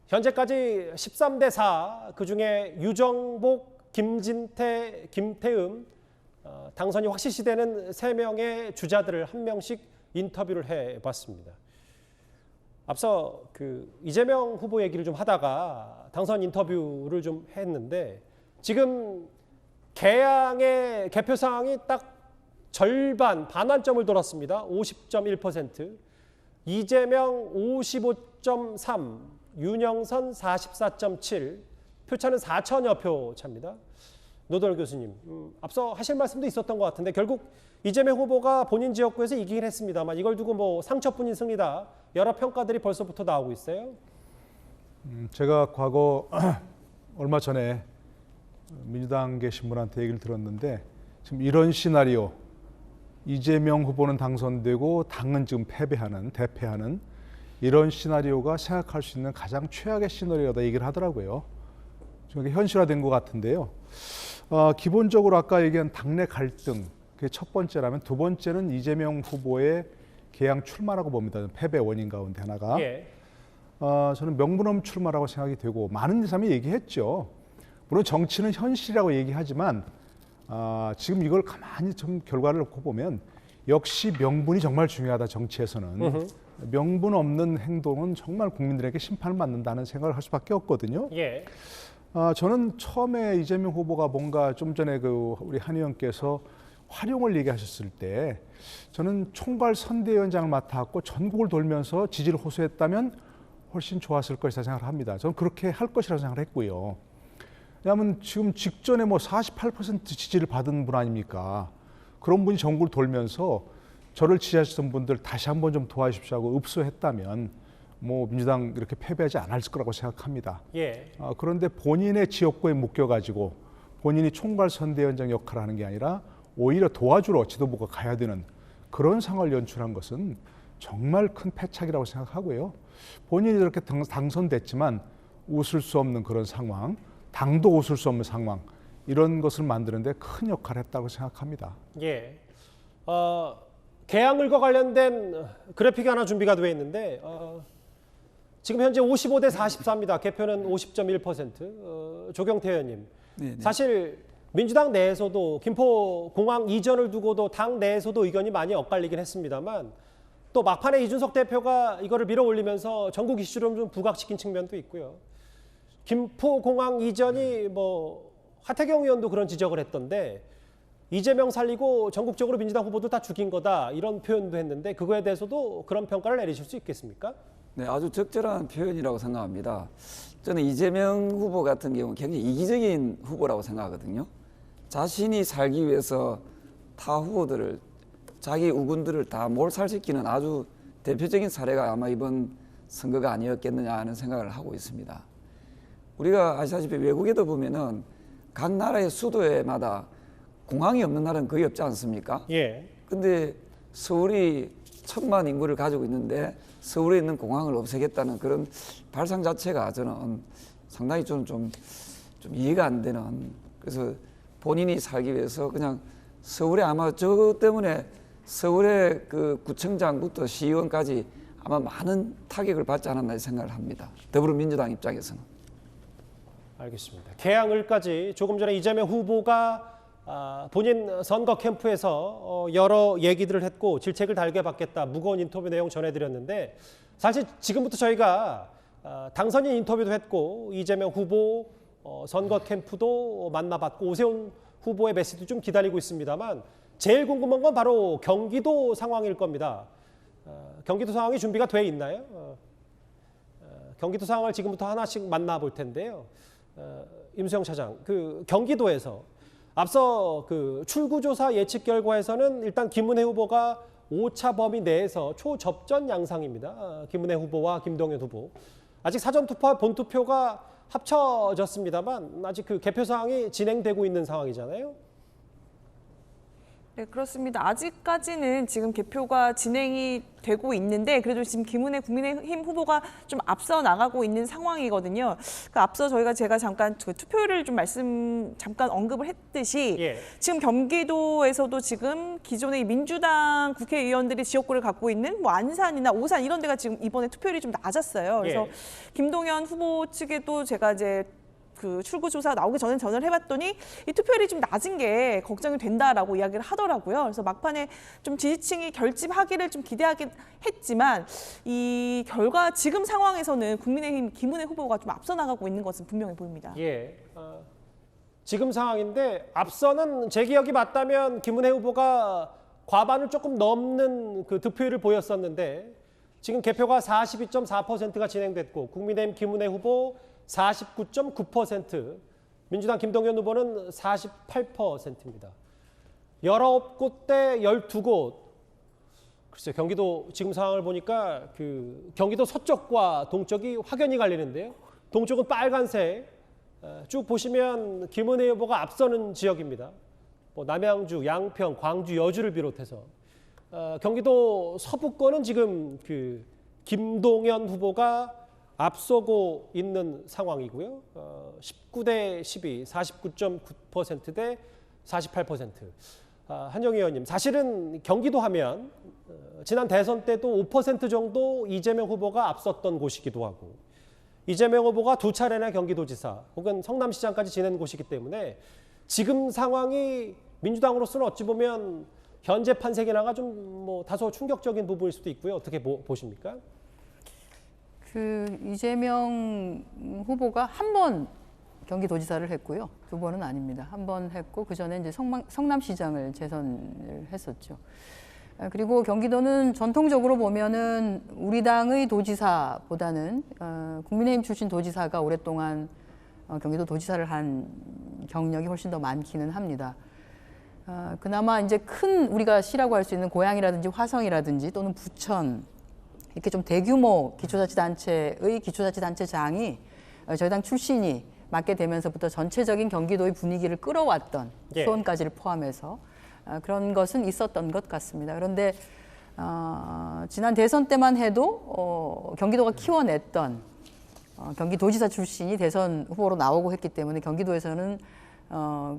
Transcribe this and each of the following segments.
현재까지 13대 4, 그중에 유정복, 김진태, 김태흠 당선이 확실시되는 3명의 주자들을 한 명씩 인터뷰를 해봤습니다. 앞서 이재명 후보 얘기를 좀 하다가 당선 인터뷰를 좀 했는데 지금 개항의 개표 상황이 딱 절반, 반환점을 돌았습니다. 50.1%, 이재명 55.3%, 윤영선 44.7%, 표차는 4천여 표 차입니다. 노도열 교수님, 앞서 하실 말씀도 있었던 것 같은데 결국 이재명 후보가 본인 지역구에서 이기긴 했습니다만 이걸 두고 뭐 상처뿐인 승리다, 여러 평가들이 벌써부터 나오고 있어요. 제가 과거 얼마 전에 민주당계 신문한테 얘기를 들었는데 지금 이런 시나리오, 이재명 후보는 당선되고 당은 지금 대패하는 이런 시나리오가 생각할 수 있는 가장 최악의 시나리오다 얘기를 하더라고요. 좀 현실화된 것 같은데요. 기본적으로 아까 얘기한 당내 갈등, 그게 첫 번째라면 두 번째는 이재명 후보의 개항 출마라고 봅니다. 패배 원인 가운데 하나가. 예. 저는 명분없는 출마라고 생각이 되고 많은 사람이 얘기했죠. 물론 정치는 현실이라고 얘기하지만 지금 이걸 가만히 좀 결과를 놓고 보면 역시 명분이 정말 중요하다. 정치에서는 명분 없는 행동은 정말 국민들에게 심판을 받는다는 생각을 할 수밖에 없거든요. 예. 저는 처음에 이재명 후보가 뭔가 좀 전에 우리 한 의원께서 활용을 얘기하셨을 때 저는 총괄 선대위원장을 맡았고 전국을 돌면서 지지를 호소했다면 훨씬 좋았을 것이라 생각을 합니다. 저는 그렇게 할 것이라고 생각을 했고요. 왜냐하면 지금 직전에 48% 지지를 받은 분 아닙니까? 그런 분이 전국을 돌면서 저를 지지하셨던 분들 다시 한번 좀 도와주십시오 하고 읍소했다면 민주당 이렇게 패배하지 않았을 거라고 생각합니다. 예. 그런데 본인의 지역구에 묶여가지고 본인이 총괄 선대위원장 역할을 하는 게 아니라 오히려 도와주러 지도부가 가야 되는 그런 상황을 연출한 것은 정말 큰 패착이라고 생각하고요. 본인이 이렇게 당선됐지만 웃을 수 없는 그런 상황, 당도 웃을 수 없는 상황, 이런 것을 만드는데 큰 역할을 했다고 생각합니다. 예. 개항을과 관련된 그래픽이 하나 준비가 되어 있는데 지금 현재 55대 44입니다. 개표는 50.1%. 조경태 의원님. 네네. 사실 민주당 내에서도 김포공항 이전을 두고도 당 내에서도 의견이 많이 엇갈리긴 했습니다만 또 막판에 이준석 대표가 이거를 밀어올리면서 전국 이슈를 좀 부각시킨 측면도 있고요. 김포공항 이전이 하태경 의원도 그런 지적을 했던데 이재명 살리고 전국적으로 민주당 후보도 다 죽인 거다 이런 표현도 했는데 그거에 대해서도 그런 평가를 내리실 수 있겠습니까? 네, 아주 적절한 표현이라고 생각합니다. 저는 이재명 후보 같은 경우 굉장히 이기적인 후보라고 생각하거든요. 자신이 살기 위해서 타 후보들을, 자기 우군들을 다 몰살시키는 아주 대표적인 사례가 아마 이번 선거가 아니었겠느냐 하는 생각을 하고 있습니다. 우리가 아시다시피 외국에도 보면은 각 나라의 수도에마다 공항이 없는 나라는 거의 없지 않습니까? 예. 근데 서울이 1,000만 인구를 가지고 있는데 서울에 있는 공항을 없애겠다는 그런 발상 자체가 저는 상당히 좀 이해가 안 되는, 그래서 본인이 살기 위해서 그냥 서울에 아마 저 때문에 서울의 그 구청장부터 시의원까지 아마 많은 타격을 받지 않았나 생각을 합니다. 더불어민주당 입장에서는. 알겠습니다. 개항을까지 조금 전에 이재명 후보가 본인 선거 캠프에서 여러 얘기들을 했고 질책을 달게 받겠다 무거운 인터뷰 내용 전해드렸는데 사실 지금부터 저희가 당선인 인터뷰도 했고 이재명 후보 선거 캠프도 만나봤고 오세훈 후보의 메시지도 좀 기다리고 있습니다만 제일 궁금한 건 바로 경기도 상황일 겁니다. 경기도 상황이 준비가 돼 있나요? 경기도 상황을 지금부터 하나씩 만나볼 텐데요. 임수영 차장, 경기도에서 앞서 출구조사 예측 결과에서는 일단 김은혜 후보가 오차 범위 내에서 초접전 양상입니다. 김은혜 후보와 김동연 후보. 아직 사전투표와 본투표가 합쳐졌습니다만 아직 개표 사항이 진행되고 있는 상황이잖아요. 네, 그렇습니다. 아직까지는 지금 개표가 진행이 되고 있는데 그래도 지금 김은혜 국민의힘 후보가 좀 앞서 나가고 있는 상황이거든요. 그 앞서 제가 잠깐 그 투표율을 좀 잠깐 언급을 했듯이 예. 지금 경기도에서도 지금 기존의 민주당 국회의원들이 지역구를 갖고 있는 뭐 안산이나 오산 이런 데가 지금 이번에 투표율이 좀 낮았어요. 그래서 예. 김동연 후보 측에도 제가 이제 그 출구조사 나오기 전에 전화를 해봤더니 이 투표율이 좀 낮은 게 걱정이 된다라고 이야기를 하더라고요. 그래서 막판에 좀 지지층이 결집하기를 좀 기대하긴 했지만 이 결과 지금 상황에서는 국민의힘 김은혜 후보가 좀 앞서 나가고 있는 것은 분명해 보입니다. 예. 지금 상황인데 앞서는 제 기억이 맞다면 김은혜 후보가 과반을 조금 넘는 그 득표율을 보였었는데 지금 개표가 42.4%가 진행됐고 국민의힘 김은혜 후보 49.9%, 민주당 김동연 후보는 48%입니다. 19곳대 12곳. 글쎄요, 경기도 지금 상황을 보니까 그 경기도 서쪽과 동쪽이 확연히 갈리는데요. 동쪽은 빨간색. 쭉 보시면 김은혜 후보가 앞서는 지역입니다. 뭐 남양주, 양평, 광주, 여주를 비롯해서 경기도 서부권은 지금 그 김동연 후보가 앞서고 있는 상황이고요. 19대 12, 49.9% 대 48%. 한영희 의원님, 사실은 경기도 하면 지난 대선 때도 5% 정도 이재명 후보가 앞섰던 곳이기도 하고 이재명 후보가 2차례나 경기도지사 혹은 성남시장까지 지낸 곳이기 때문에 지금 상황이 민주당으로서는 어찌 보면 현재 판세기나가 좀 뭐 다소 충격적인 부분일 수도 있고요. 어떻게 보십니까? 그 이재명 후보가 한 번 경기도지사를 했고요. 2번은 아닙니다. 한 번 했고 그 전에 이제 성남시장을 재선을 했었죠. 그리고 경기도는 전통적으로 보면은 우리 당의 도지사보다는 국민의힘 출신 도지사가 오랫동안 경기도 도지사를 한 경력이 훨씬 더 많기는 합니다. 그나마 이제 큰 우리가 시라고 할 수 있는 고양이라든지 화성이라든지 또는 부천 이렇게 좀 대규모 기초자치단체의 기초자치단체장이 저희 당 출신이 맡게 되면서부터 전체적인 경기도의 분위기를 끌어왔던 예. 수원까지를 포함해서 그런 것은 있었던 것 같습니다. 그런데 지난 대선 때만 해도 경기도가 키워냈던 경기도지사 출신이 대선 후보로 나오고 했기 때문에 경기도에서는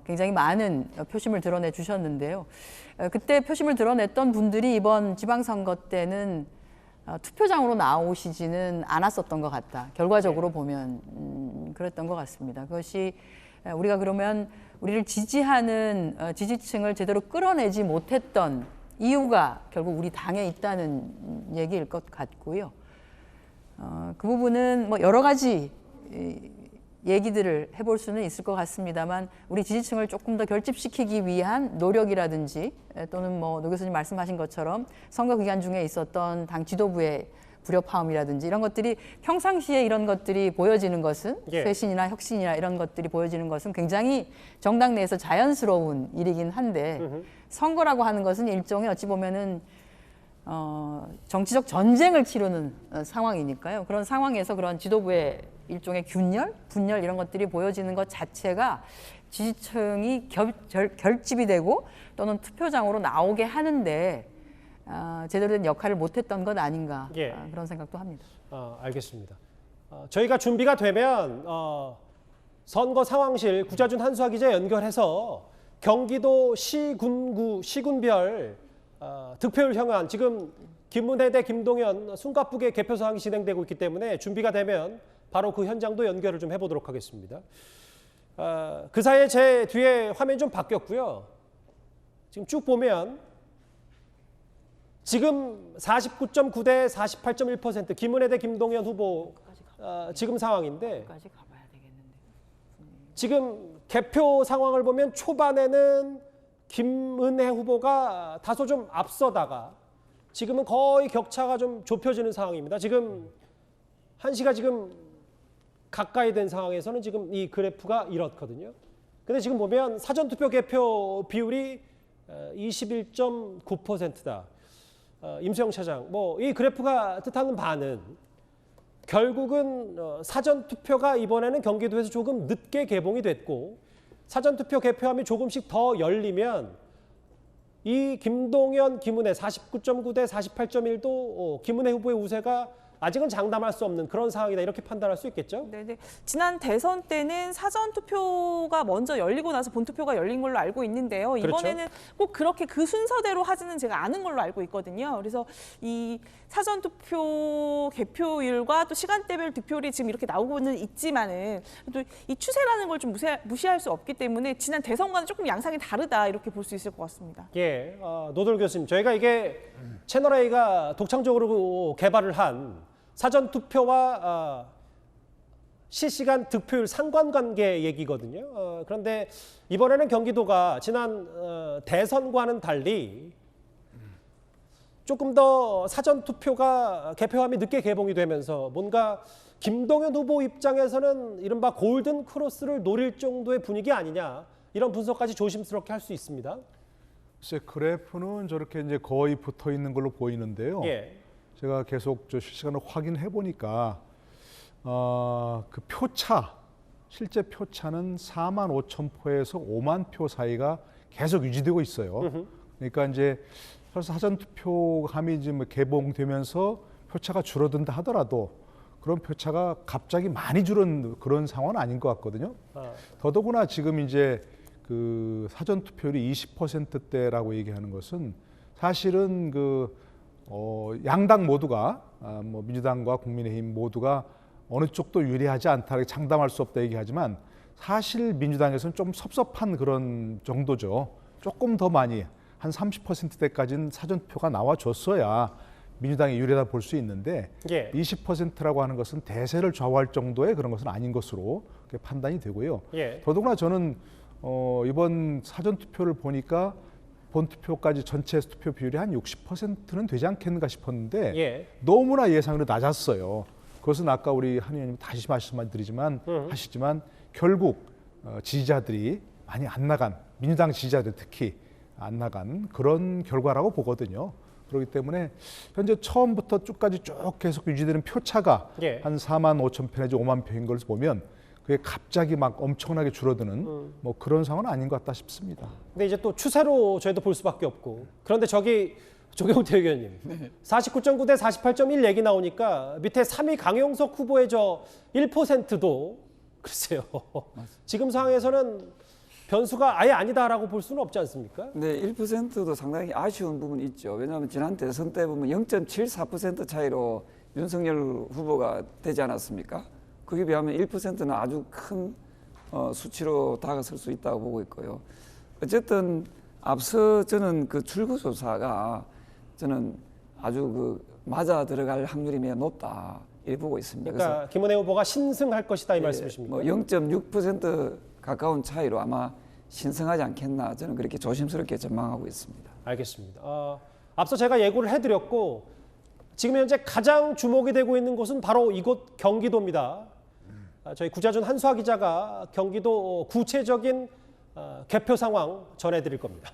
굉장히 많은 표심을 드러내 주셨는데요. 그때 표심을 드러냈던 분들이 이번 지방선거 때는 투표장으로 나오시지는 않았었던 것 같다. 결과적으로 보면 그랬던 것 같습니다. 그것이 우리가 그러면 우리를 지지하는 지지층을 제대로 끌어내지 못했던 이유가 결국 우리 당에 있다는 얘기일 것 같고요. 그 부분은 뭐 여러 가지 얘기들을 해볼 수는 있을 것 같습니다만 우리 지지층을 조금 더 결집시키기 위한 노력이라든지 또는 뭐 노 교수님 말씀하신 것처럼 선거 기간 중에 있었던 당 지도부의 불협화음이라든지 이런 것들이 평상시에 이런 것들이 보여지는 것은 예. 쇄신이나 혁신이나 이런 것들이 보여지는 것은 굉장히 정당 내에서 자연스러운 일이긴 한데 선거라고 하는 것은 일종의 어찌 보면은 정치적 전쟁을 치르는 상황이니까요. 그런 상황에서 그런 지도부의 일종의 균열, 분열 이런 것들이 보여지는 것 자체가 지지층이 결집이 되고 또는 투표장으로 나오게 하는데 제대로 된 역할을 못했던 것 아닌가 예. 그런 생각도 합니다. 알겠습니다. 저희가 준비가 되면 선거 상황실 구자준 한수아 기자 연결해서 경기도 시군구 시군별 득표율 현황 지금 김은혜 대 김동연 숨가쁘게 개표 사항이 진행되고 있기 때문에 준비가 되면 바로 그 현장도 연결을 좀 해보도록 하겠습니다. 그 사이에 제 뒤에 화면이 좀 바뀌었고요. 지금 쭉 보면 지금 49.9 대 48.1% 김은혜 대 김동연 후보 지금 상황인데 지금 개표 상황을 보면 초반에는 김은혜 후보가 다소 좀 앞서다가 지금은 거의 격차가 좀 좁혀지는 상황입니다. 지금 1시가 지금 가까이 된 상황에서는 지금 이 그래프가 이렇거든요. 근데 지금 보면 사전투표 개표 비율이 21.9%다. 임수영 차장, 뭐 이 그래프가 뜻하는 바는 결국은 사전투표가 이번에는 경기도에서 조금 늦게 개봉이 됐고 사전투표 개표함이 조금씩 더 열리면 이 김동연, 김은혜 49.9 대 48.1도 김은혜 후보의 우세가 아직은 장담할 수 없는 그런 상황이다 이렇게 판단할 수 있겠죠? 네네. 지난 대선 때는 사전 투표가 먼저 열리고 나서 본 투표가 열린 걸로 알고 있는데요. 그렇죠. 이번에는 꼭 그렇게 그 순서대로 하지는 제가 않은 걸로 알고 있거든요. 그래서 이 사전 투표 개표율과 또 시간대별 득표율이 지금 이렇게 나오고는 있지만은 또 이 추세라는 걸 좀 무시할 수 없기 때문에 지난 대선과는 조금 양상이 다르다 이렇게 볼 수 있을 것 같습니다. 예, 노돌 교수님, 저희가 이게 채널A가 독창적으로 개발을 한 사전 투표와 실시간 득표율 상관관계 얘기거든요. 그런데 이번에는 경기도가 지난 대선과는 달리 조금 더 사전 투표가 개표함이 늦게 개봉이 되면서 뭔가 김동연 후보 입장에서는 이른바 골든 크로스를 노릴 정도의 분위기 아니냐 이런 분석까지 조심스럽게 할 수 있습니다. 글쎄 그래프는 저렇게 이제 거의 붙어 있는 걸로 보이는데요. 예. 제가 계속 저 실시간으로 확인해 보니까 그 표차 실제 표차는 4만 5천 표에서 5만 표 사이가 계속 유지되고 있어요. 그러니까 이제 사전 투표함이 이제 뭐 개봉되면서 표차가 줄어든다 하더라도 그런 표차가 갑자기 많이 줄은 그런 상황은 아닌 것 같거든요. 더더구나 지금 이제 그 사전 투표율이 20%대라고 얘기하는 것은 사실은 양당 모두가 뭐 민주당과 국민의힘 모두가 어느 쪽도 유리하지 않다 장담할 수 없다 얘기하지만 사실 민주당에서는 좀 섭섭한 그런 정도죠. 조금 더 많이 한 30%대까지는 사전투표가 나와줬어야 민주당이 유리하다 볼 수 있는데 예. 20%라고 하는 것은 대세를 좌우할 정도의 그런 것은 아닌 것으로 판단이 되고요. 예. 더더구나 저는 이번 사전투표를 보니까 본투표까지 전체 투표 비율이 한 60%는 되지 않겠는가 싶었는데 예. 너무나 예상으로 낮았어요. 그것은 아까 우리 한 의원님 다시 말씀드리지만 하시지만 결국 지지자들이 많이 안 나간 민주당 지지자들 특히 안 나간 그런 결과라고 보거든요. 그렇기 때문에 현재 처음부터 쭉까지 쭉 계속 유지되는 표차가 예. 한 4만 5천 표 내지 5만 표인 걸 보면 그게 갑자기 막 엄청나게 줄어드는 뭐 그런 상황은 아닌 것 같다 싶습니다. 근데 이제 또 추세로 저희도 볼 수밖에 없고 그런데 저기 조경태 의원님 49.9 대 48.1 얘기 나오니까 밑에 3위 강용석 후보의 저 1%도 글쎄요. 지금 상황에서는 변수가 아예 아니다라고 볼 수는 없지 않습니까? 네, 1%도 상당히 아쉬운 부분이 있죠. 왜냐하면 지난 대선 때 보면 0.74% 차이로 윤석열 후보가 되지 않았습니까? 그에 비하면 1%는 아주 큰 수치로 다가설 수 있다고 보고 있고요. 어쨌든 앞서 저는 그 출구조사가 저는 아주 맞아 들어갈 확률이 매우 높다 이렇게 보고 있습니다. 그러니까 김은혜 후보가 신승할 것이다 이 말씀이십니까? 뭐 0.6% 가까운 차이로 아마 신승하지 않겠나 저는 그렇게 조심스럽게 전망하고 있습니다. 알겠습니다. 앞서 제가 예고를 해드렸고 지금 현재 가장 주목이 되고 있는 곳은 바로 이곳 경기도입니다. 저희 구자준 한수아 기자가 경기도 구체적인 개표 상황 전해드릴 겁니다.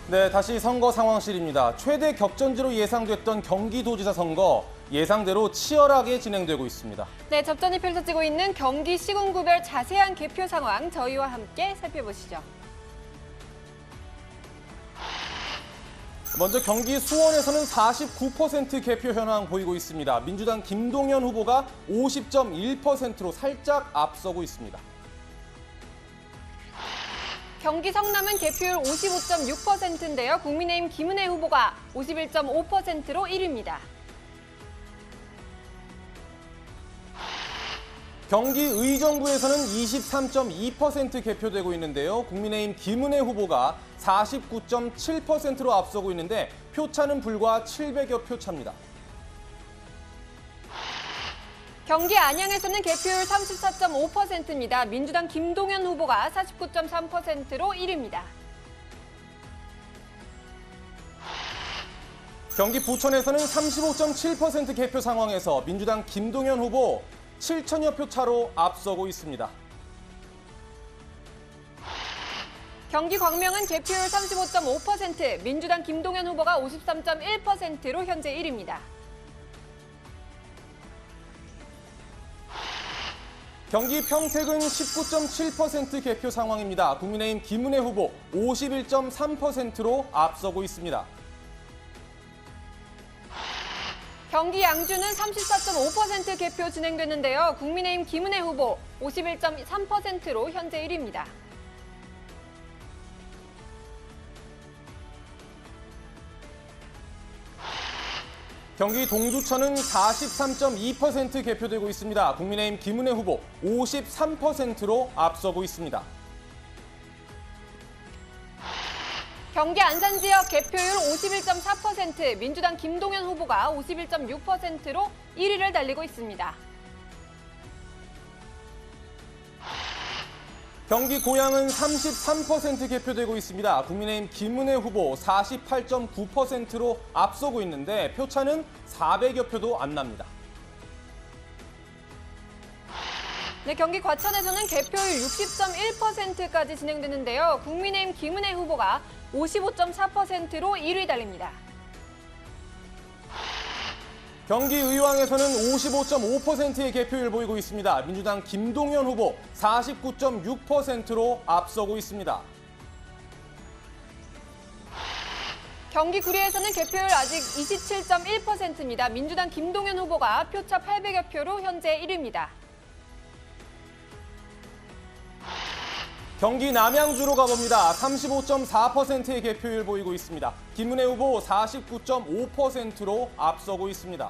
네, 다시 선거 상황실입니다. 최대 격전지로 예상됐던 경기도지사 선거 예상대로 치열하게 진행되고 있습니다. 네, 접전이 펼쳐지고 있는 경기 시군구별 자세한 개표 상황 저희와 함께 살펴보시죠. 먼저 경기 수원에서는 49% 개표 현황 보이고 있습니다. 민주당 김동연 후보가 50.1%로 살짝 앞서고 있습니다. 경기 성남은 개표율 55.6%인데요. 국민의힘 김은혜 후보가 51.5%로 1위입니다. 경기 의정부에서는 23.2% 개표되고 있는데요. 국민의힘 김은혜 후보가 49.7%로 앞서고 있는데 표차는 불과 700여 표 차입니다. 경기 안양에서는 개표율 34.5%입니다. 민주당 김동연 후보가 49.3%로 1위입니다. 경기 부천에서는 35.7% 개표 상황에서 민주당 김동연 후보 7천여 표 차로 앞서고 있습니다. 경기 광명은 개표율 35.5%, 민주당 김동연 후보가 53.1%로 현재 1위입니다. 경기 평택은 19.7% 개표 상황입니다. 국민의힘 김은혜 후보 51.3%로 앞서고 있습니다. 경기 양주는 34.5% 개표 진행됐는데요. 국민의힘 김은혜 후보 51.3%로 현재 1위입니다. 경기 동두천은 43.2% 개표되고 있습니다. 국민의힘 김은혜 후보 53%로 앞서고 있습니다. 경기 안산 지역 개표율 51.4%, 민주당 김동연 후보가 51.6%로 1위를 달리고 있습니다. 경기 고양은 33% 개표되고 있습니다. 국민의힘 김은혜 후보 48.9%로 앞서고 있는데 표차는 400여 표도 안 납니다. 네, 경기 과천에서는 개표율 60.1%까지 진행되는데요. 국민의힘 김은혜 후보가 55.4%로 1위 달립니다. 경기 의왕에서는 55.5%의 개표율 보이고 있습니다. 민주당 김동연 후보 49.6%로 앞서고 있습니다. 경기 구리에서는 개표율 아직 27.1%입니다. 민주당 김동연 후보가 표차 800여 표로 현재 1위입니다. 경기 남양주로 가봅니다. 35.4%의 개표율 보이고 있습니다. 김은혜 후보 49.5%로 앞서고 있습니다.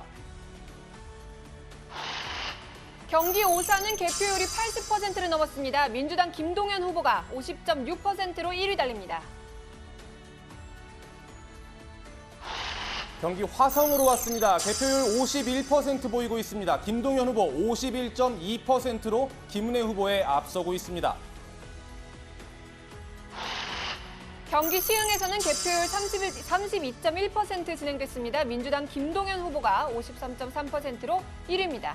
경기 오산은 개표율이 80%를 넘었습니다. 민주당 김동연 후보가 50.6%로 1위 달립니다. 경기 화성으로 왔습니다. 개표율 51% 보이고 있습니다. 김동연 후보 51.2%로 김은혜 후보에 앞서고 있습니다. 경기 시흥에서는 개표율 32.1% 진행됐습니다. 민주당 김동연 후보가 53.3%로 1위입니다.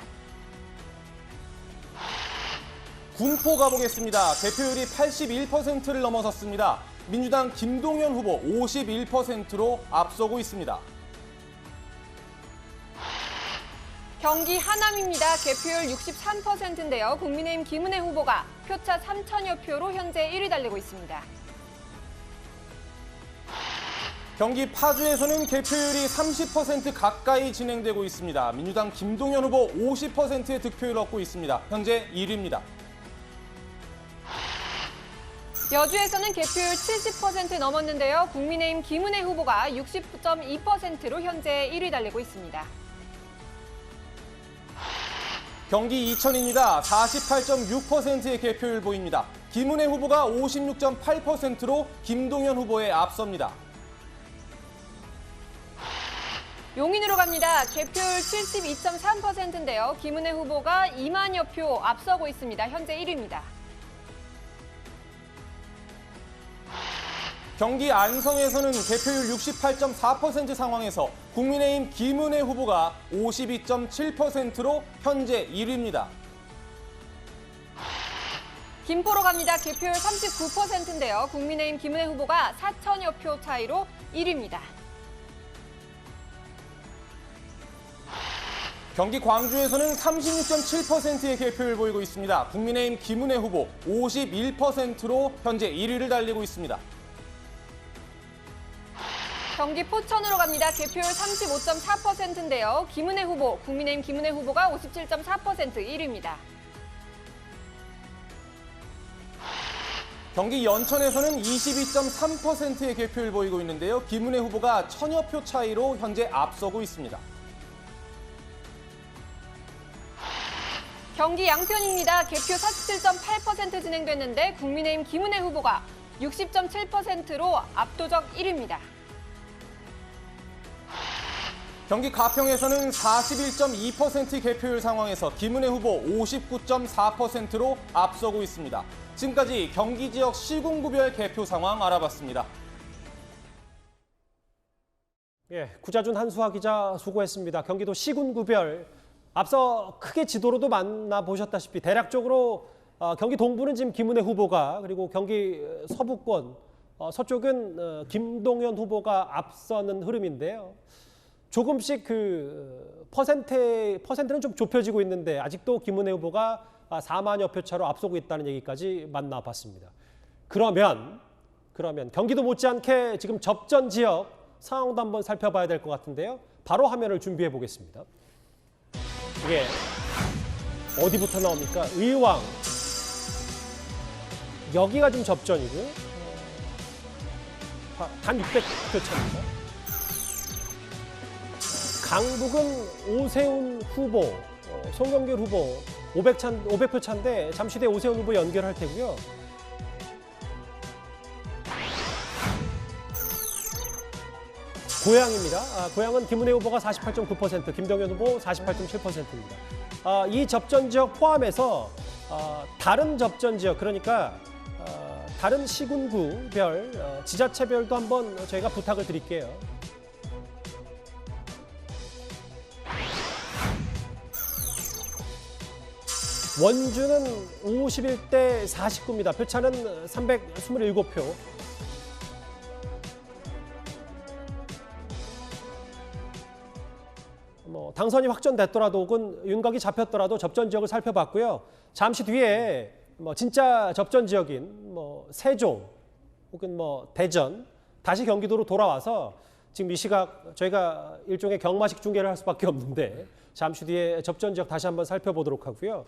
군포 가보겠습니다. 개표율이 81%를 넘어섰습니다. 민주당 김동연 후보 51%로 앞서고 있습니다. 경기 하남입니다. 개표율 63%인데요. 국민의힘 김은혜 후보가 표차 3천여 표로 현재 1위 달리고 있습니다. 경기 파주에서는 개표율이 30% 가까이 진행되고 있습니다. 민주당 김동연 후보 50%의 득표율을 얻고 있습니다. 현재 1위입니다. 여주에서는 개표율 70% 넘었는데요. 국민의힘 김은혜 후보가 60.2%로 현재 1위 달리고 있습니다. 경기 이천입니다. 48.6%의 개표율 보입니다. 김은혜 후보가 56.8%로 김동연 후보에 앞섭니다. 용인으로 갑니다. 개표율 72.3%인데요. 김은혜 후보가 2만여 표 앞서고 있습니다. 현재 1위입니다. 경기 안성에서는 개표율 68.4% 상황에서 국민의힘 김은혜 후보가 52.7%로 현재 1위입니다. 김포로 갑니다. 개표율 39%인데요. 국민의힘 김은혜 후보가 4천여 표 차이로 1위입니다. 경기 광주에서는 36.7%의 개표율 보이고 있습니다. 국민의힘 김은혜 후보 51%로 현재 1위를 달리고 있습니다. 경기 포천으로 갑니다. 개표율 35.4%인데요. 김은혜 후보, 국민의힘 김은혜 후보가 57.4% 1위입니다. 경기 연천에서는 22.3%의 개표율 보이고 있는데요. 김은혜 후보가 1000여 표 차이로 현재 앞서고 있습니다. 경기 양편입니다. 개표 47.8% 진행됐는데 국민의힘 김은혜 후보가 60.7%로 압도적 1위입니다. 경기 가평에서는 41.2% 개표율 상황에서 김은혜 후보 59.4%로 앞서고 있습니다. 지금까지 경기 지역 시군구별 개표 상황 알아봤습니다. 예, 구자준 한수아 기자 수고했습니다. 경기도 시군구별 앞서 크게 지도로도 만나보셨다시피 대략적으로 경기 동부는 지금 김은혜 후보가, 그리고 경기 서부권, 서쪽은 김동연 후보가 앞서는 흐름인데요. 조금씩 그 퍼센트는 좀 좁혀지고 있는데 아직도 김은혜 후보가 4만여 표 차로 앞서고 있다는 얘기까지 만나봤습니다. 그러면 경기도 못지않게 지금 접전 지역 상황도 한번 살펴봐야 될 것 같은데요. 바로 화면을 준비해 보겠습니다. 이게 어디부터 나옵니까? 의왕. 여기가 좀 접전이고요. 단 600표 차입니다. 강북은 오세훈 후보, 송영길 후보 500표 차인데 잠시 뒤에 오세훈 후보 연결할 테고요. 고양입니다. 고양은 김은혜 후보가 48.9%, 김동연 후보 48.7%입니다. 이 접전 지역 포함해서 다른 접전 지역, 그러니까 다른 시군구별, 지자체별도 한번 저희가 부탁을 드릴게요. 원주는 51대 49입니다. 표차는 327표. 당선이 확정됐더라도 혹은 윤곽이 잡혔더라도 접전 지역을 살펴봤고요. 잠시 뒤에 진짜 접전 지역인 세종 혹은 대전 다시 경기도로 돌아와서 지금 이 시각 저희가 일종의 경마식 중계를 할 수밖에 없는데 잠시 뒤에 접전 지역 다시 한번 살펴보도록 하고요.